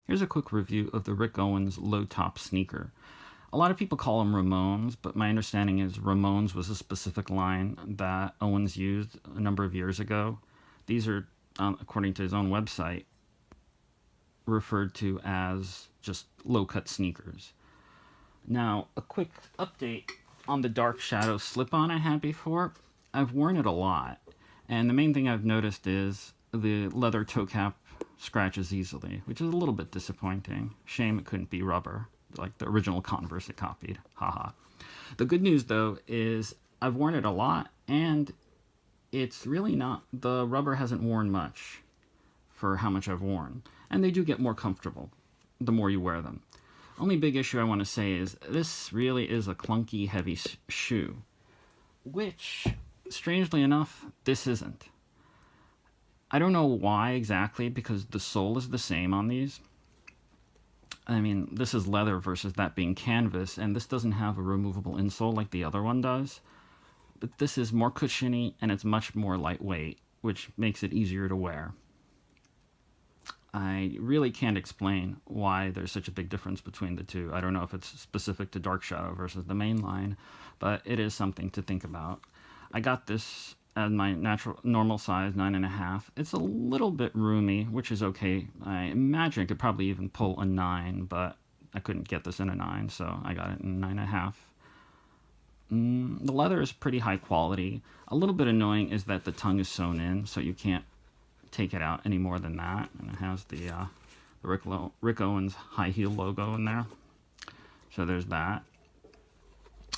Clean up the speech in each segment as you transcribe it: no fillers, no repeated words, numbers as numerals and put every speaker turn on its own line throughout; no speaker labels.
Here's a quick review of the Rick Owens low-top sneaker. A lot of people call them Ramones, but my understanding is Ramones was a specific line that Owens used a number of years ago. These are, according to his own website, referred to as just low-cut sneakers. Now, a quick update on the dark shadow slip-on I had before. I've worn it a lot, and the main thing I've noticed is the leather toe cap scratches easily, which is a little bit disappointing. Shame it couldn't be rubber, like the original Converse it copied. Haha. The good news, though, is I've worn it a lot, and it's really not, the rubber hasn't worn much for how much I've worn. And they do get more comfortable the more you wear them. Only big issue I want to say is this really is a clunky, heavy shoe, which, strangely enough, this isn't. I don't know why exactly, because the sole is the same on these. I mean, this is leather versus that being canvas, and this doesn't have a removable insole like the other one does. But this is more cushiony, and it's much more lightweight, which makes it easier to wear. I really can't explain why there's such a big difference between the two. I don't know if it's specific to Dark Shadow versus the main line, but it is something to think about. I got this at my normal size, 9.5. It's a little bit roomy, which is okay. I imagine I could probably even pull a 9, but I couldn't get this in a 9, so I got it in 9.5. The leather is pretty high quality. A little bit annoying is that the tongue is sewn in, so you can't take it out any more than that. And it has the Rick Owens high heel logo in there. So there's that.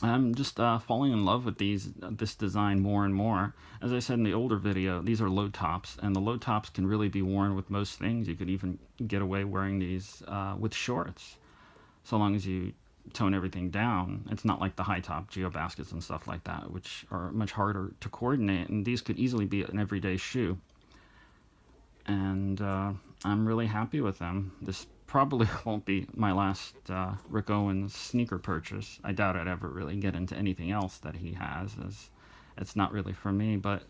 I'm just falling in love with this design more and more. As I said in the older video, these are low tops, and the low tops can really be worn with most things. You could even get away wearing these with shorts, so long as you tone everything down. It's not like the high top Geo baskets and stuff like that, which are much harder to coordinate, and these could easily be an everyday shoe. And I'm really happy with them. This probably won't be my last Rick Owens sneaker purchase. I doubt I'd ever really get into anything else that he has, as it's not really for me, but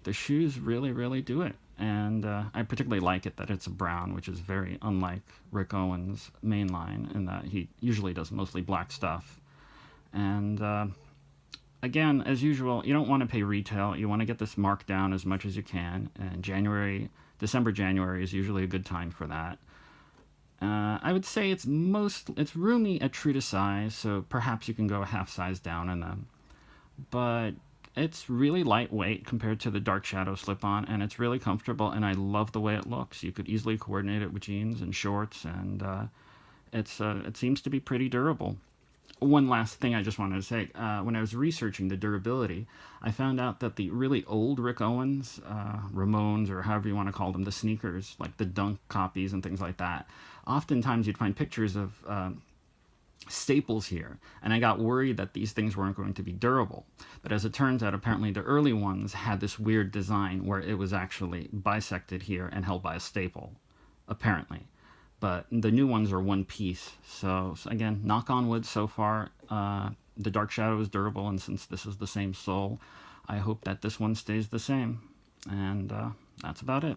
the shoes really, really do it. And I particularly like it that it's a brown, which is very unlike Rick Owens' main line, in that he usually does mostly black stuff. And again, as usual, you don't want to pay retail. You want to get this marked down as much as you can, and December, January is usually a good time for that. I would say it's roomy at true to size, so perhaps you can go a half size down in them. But it's really lightweight compared to the Dark Shadow slip-on, and it's really comfortable, and I love the way it looks. You could easily coordinate it with jeans and shorts, and it seems to be pretty durable. One last thing I just wanted to say, when I was researching the durability, I found out that the really old Rick Owens, Ramones, or however you want to call them, the sneakers, like the Dunk copies and things like that, oftentimes you'd find pictures of staples here, and I got worried that these things weren't going to be durable. But as it turns out, apparently the early ones had this weird design where it was actually bisected here and held by a staple, apparently. But the new ones are one piece. So again, knock on wood so far, the Dark Shadow is durable, and since this is the same sole, I hope that this one stays the same. And that's about it.